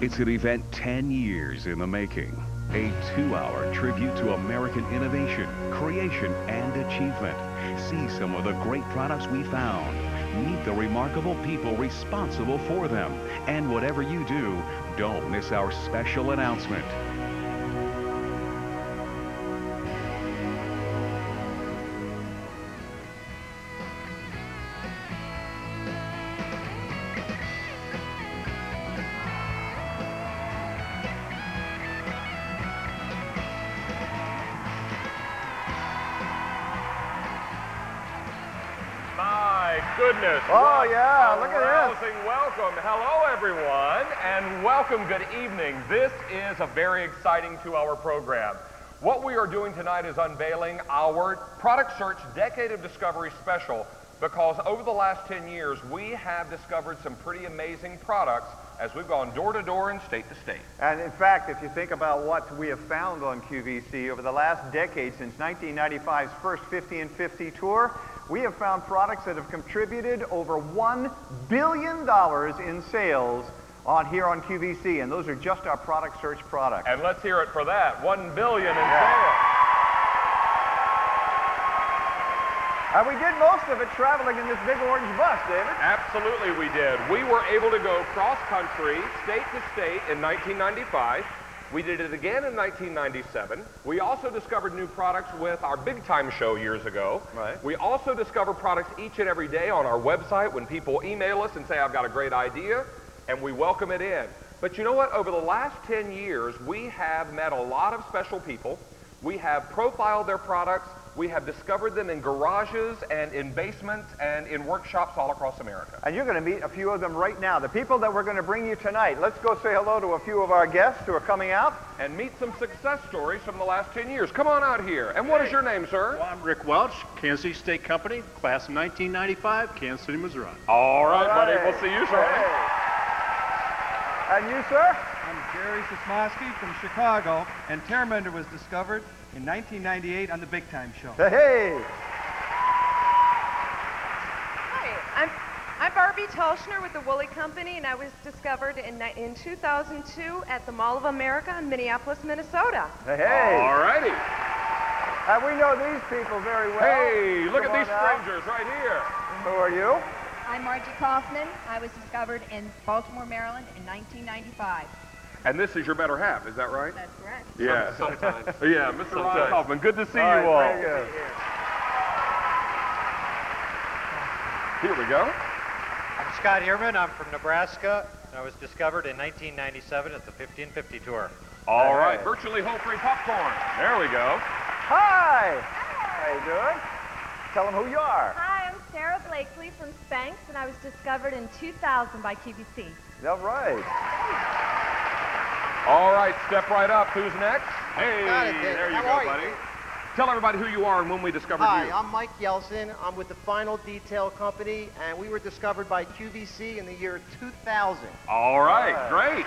It's an event 10 years in the making. A 2-hour tribute to American innovation, creation, and achievement. See some of the great products we found. Meet the remarkable people responsible for them. And whatever you do, don't miss our special announcement. Goodness. Oh, yeah, look at this. Welcome. Hello, everyone, and welcome. Good evening. This is a very exciting 2-hour program. What we are doing tonight is unveiling our Product Search Decade of Discovery special, because over the last 10 years, we have discovered some pretty amazing products as we've gone door to door and state to state. And in fact, if you think about what we have found on QVC over the last decade, since 1995's first 50 and 50 tour, we have found products that have contributed over $1 billion in sales here on QVC, and those are just our Product Search products. And let's hear it for that, $1 billion in sales. And we did most of it traveling in this big orange bus, David. Absolutely we did. We were able to go cross-country, state to state in 1995. We did it again in 1997. We also discovered new products with our big time show years ago. Right. We also discover products each and every day on our website when people email us and say, I've got a great idea, and we welcome it in. But you know what? Over the last 10 years, we have met a lot of special people. We have profiled their products. We have discovered them in garages and in basements and in workshops all across America. And you're going to meet a few of them right now. The people that we're going to bring you tonight. Let's go say hello to a few of our guests who are coming out. And meet some success stories from the last 10 years. Come on out here. And what is your name, sir? Well, I'm Rick Welch, Kansas City State Company, class of 1995, Kansas City, Missouri. All right, buddy. We'll see you shortly. Hey. And you, sir? I'm Jerry Sosmosky from Chicago, and Terramender was discovered in 1998 on the Big Time Show. Hey! Hi, I'm Barbie Tolschner with the Woolley Company, and I was discovered in 2002 at the Mall of America in Minneapolis, Minnesota. Hey! All righty. And we know these people very well. Hey, look at these strangers right here. Who are you? I'm Margie Kaufman. I was discovered in Baltimore, Maryland in 1995. And this is your better half, is that right? That's correct. Yeah. Sometimes. Yeah, Mr. Ron Kaufman, good to see you all. Very good. Here we go. I'm Scott Ehrman. I'm from Nebraska. I was discovered in 1997 at the 50 and 50 tour. All right, virtually hole-free popcorn. There we go. Hi! How you doing? Tell them who you are. Hi, I'm Sara Blakley from SPANX, and I was discovered in 2000 by QVC. All right. All right, step right up. Who's next? Hey, there you How go, are buddy. you? Tell everybody who you are and when we discovered Hi, you. I'm Mike Yelson. I'm with the Final Detail Company, and we were discovered by QVC in the year 2000. All right, great.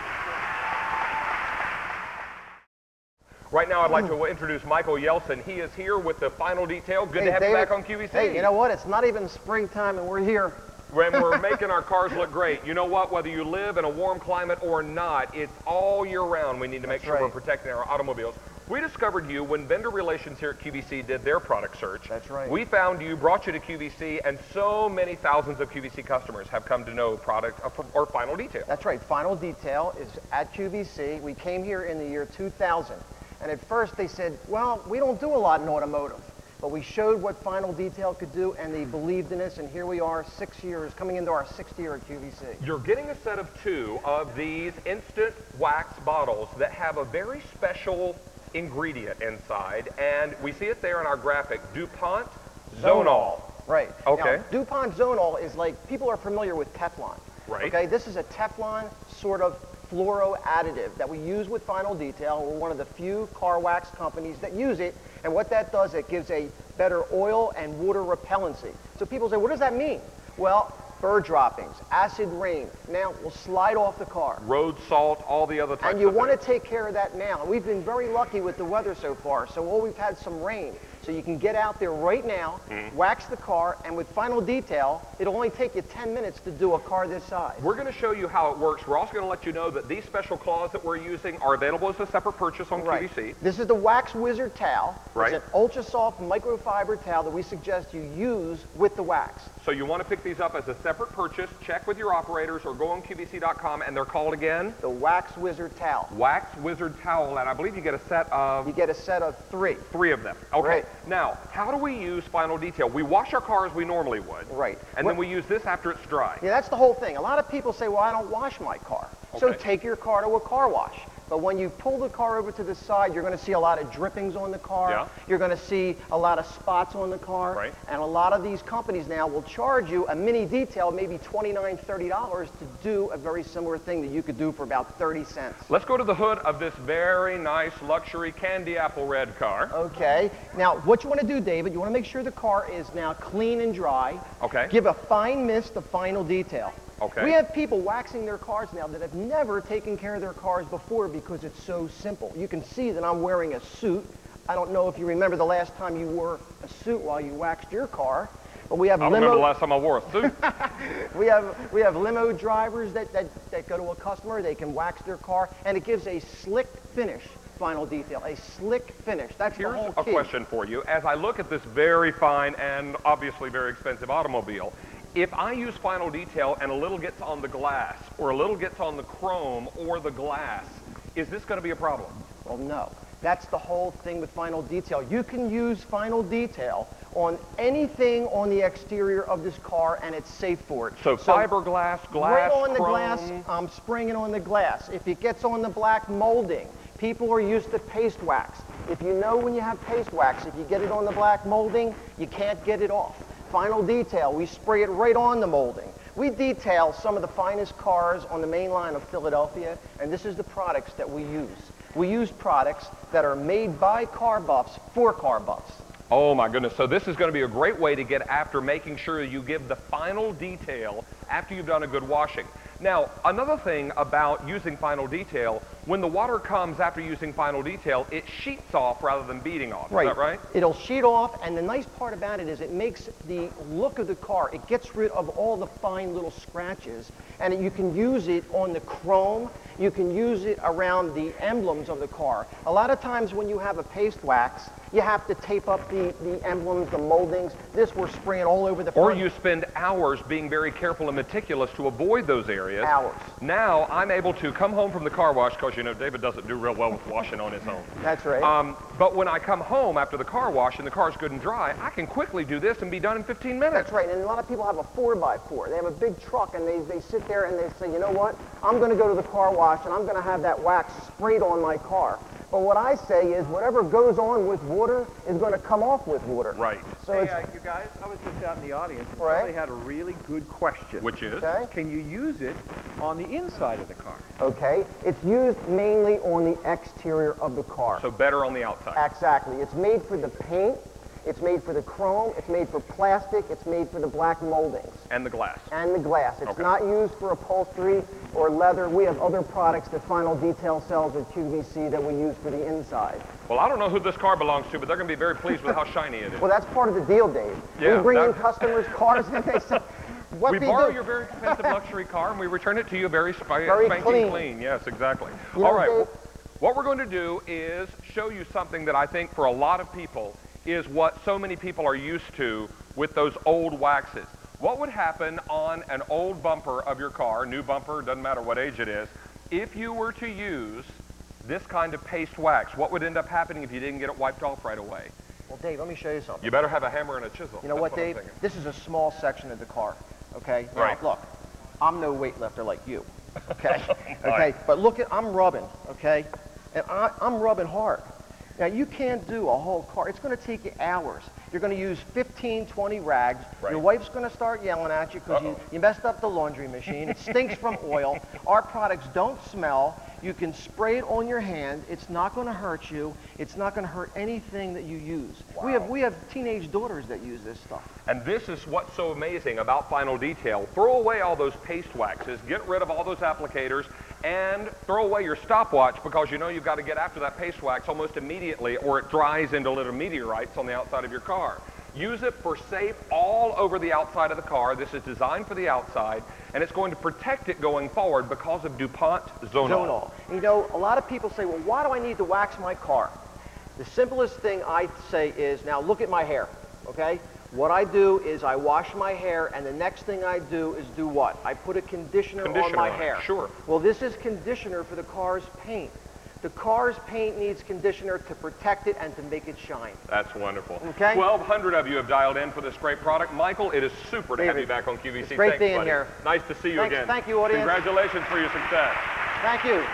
Right now, I'd like to introduce Michael Yelson. He is here with the Final Detail. Good to have you back on QVC. Hey, you know what? It's not even springtime, and we're here. When we're making our cars look great. You know what? Whether you live in a warm climate or not, it's all year round we need to make sure we're protecting our automobiles. We discovered you when vendor relations here at QVC did their product search. That's right. We found you, brought you to QVC, and so many thousands of QVC customers have come to know product or Final Detail. That's right. Final Detail is at QVC. We came here in the year 2000. And at first they said, well, we don't do a lot in automotive. But we showed what Final Detail could do, and they believed in us, and here we are 6 years, coming into our 6th year at QVC. You're getting a set of 2 of these instant wax bottles that have a very special ingredient inside, and we see it there in our graphic, DuPont Zonal. Right. Okay. Now, DuPont Zonal is like, people are familiar with Teflon. Right. Okay, this is a Teflon sort of fluoro additive that we use with Final Detail. We're one of the few car wax companies that use it, and what that does, it gives a better oil and water repellency. So people say, what does that mean? Well, bird droppings, acid rain, now will slide off the car. Road salt, all the other types And you of want things. to take care of that now. We've been very lucky with the weather so far, so we've had some rain. So you can get out there right now, wax the car, and with final detail, it'll only take you 10 minutes to do a car this size. We're going to show you how it works. We're also going to let you know that these special claws that we're using are available as a separate purchase on QVC. This is the Wax Wizard towel. Right. It's an ultra soft microfiber towel that we suggest you use with the wax. So you want to pick these up as a separate purchase. Check with your operators or go on QVC.com, and they're called again? The Wax Wizard towel. Wax Wizard towel, and I believe you get a set of... You get a set of 3. 3 of them. Okay. Right. Now, how do we use final detail? We wash our car as we normally would. Right. And then we use this after it's dry. Yeah, that's the whole thing. A lot of people say, well, I don't wash my car. So Okay. take your car to a car wash. But when you pull the car over to the side, you're going to see a lot of drippings on the car. Yeah. You're going to see a lot of spots on the car. Right. And a lot of these companies now will charge you a mini detail, maybe $29, $30 to do a very similar thing that you could do for about 30 cents. Let's go to the hood of this very nice luxury candy apple red car. Okay. Now, what you want to do, David, you want to make sure the car is now clean and dry. Okay. Give a fine mist of final detail. Okay. We have people waxing their cars now that have never taken care of their cars before because it's so simple. You can see that I'm wearing a suit. I don't know if you remember the last time you wore a suit while you waxed your car, but we have I remember the last time I wore a suit. we have limo drivers that go to a customer, they can wax their car, and it gives a slick finish. Final detail, a slick finish. That's the whole key. Here's a question for you. As I look at this very fine and obviously very expensive automobile, if I use final detail and a little gets on the glass or a little gets on the chrome or the glass, is this going to be a problem? Well, no. That's the whole thing with final detail. You can use final detail on anything on the exterior of this car, and it's safe for it. So fiberglass, glass, right on the chrome. glass, I'm spraying it on the glass. If it gets on the black molding, people are used to paste wax. If you know when you have paste wax, if you get it on the black molding, you can't get it off. Final detail, we spray it right on the molding. We detail some of the finest cars on the main line of Philadelphia, and this is the products that we use. We use products that are made by car buffs for car buffs. Oh my goodness, so this is going to be a great way to get after making sure you give the final detail after you've done a good washing. Now, another thing about using final detail, when the water comes after using final detail, it sheets off rather than beading off. Right. Is that right? It'll sheet off, and the nice part about it is it makes the look of the car, it gets rid of all the fine little scratches, and you can use it on the chrome, you can use it around the emblems of the car. A lot of times when you have a paste wax, you have to tape up the emblems, the moldings. This we're spraying all over the front. Or you spend hours being very careful and meticulous to avoid those areas. Hours. Now I'm able to come home from the car wash, because you know David doesn't do real well with washing on his own. That's right. But when I come home after the car wash and the car's good and dry, I can quickly do this and be done in 15 minutes. That's right, and a lot of people have a 4x4. They have a big truck, and they sit there and they say, you know what, I'm going to go to the car wash, and I'm going to have that wax sprayed on my car. But what I say is whatever goes on with water is going to come off with water. Right. So Hey, it's, you guys, I was just out in the audience. And Right. somebody had a really good question. Which is? okay? Can you use it on the inside of the car? Okay. It's used mainly on the exterior of the car. So better on the outside. Exactly. It's made for the paint. It's made for the chrome. It's made for plastic. It's made for the black moldings. And the glass. And the glass. It's Okay. not used for upholstery or leather. We have other products that Final Detail sells at QVC that we use for the inside. Well, I don't know who this car belongs to, but they're going to be very pleased with how shiny it is. Well, that's part of the deal, Dave. Yeah, we bring in that- customers' cars and they say, what We do borrow you do? your very expensive luxury car and we return it to you very Very spanking clean. Yes, exactly. You know, All right. Dave- What we're going to do is show you something that I think for a lot of people is what so many people are used to with those old waxes. What would happen on an old bumper of your car, new bumper, doesn't matter what age it is, if you were to use this kind of paste wax? What would end up happening if you didn't get it wiped off right away? Well, Dave, let me show you something. You better have a hammer and a chisel. You know That's what, I'm Dave? thinking. This is a small section of the car, okay? Now, Right. look, I'm no weightlifter like you, okay? Okay, Right. but look at, I'm rubbing, okay? And I'm rubbing hard. Now, you can't do a whole car. It's going to take you hours. You're going to use 15, 20 rags. Right. Your wife's going to start yelling at you because you messed up the laundry machine. It stinks from oil. Our products don't smell. You can spray it on your hand. It's not going to hurt you. It's not going to hurt anything that you use. Wow. We have teenage daughters that use this stuff. And this is what's so amazing about Final Detail. Throw away all those paste waxes, get rid of all those applicators, and throw away your stopwatch because you know you've got to get after that paste wax almost immediately or it dries into little meteorites on the outside of your car. Use it for safe all over the outside of the car. This is designed for the outside, and it's going to protect it going forward because of DuPont Zonal. You know, a lot of people say, well, why do I need to wax my car? The simplest thing I say is, now look at my hair, okay? What I do is I wash my hair, and the next thing I do is do what? I put a conditioner on my hair. Sure. Well, this is conditioner for the car's paint. The car's paint needs conditioner to protect it and to make it shine. That's wonderful. Okay. 1,200 of you have dialed in for this great product. Michael, it is super to have you back on QVC. It's great being here. Nice to see you again. Thank you, audience. Congratulations for your success. Thank you.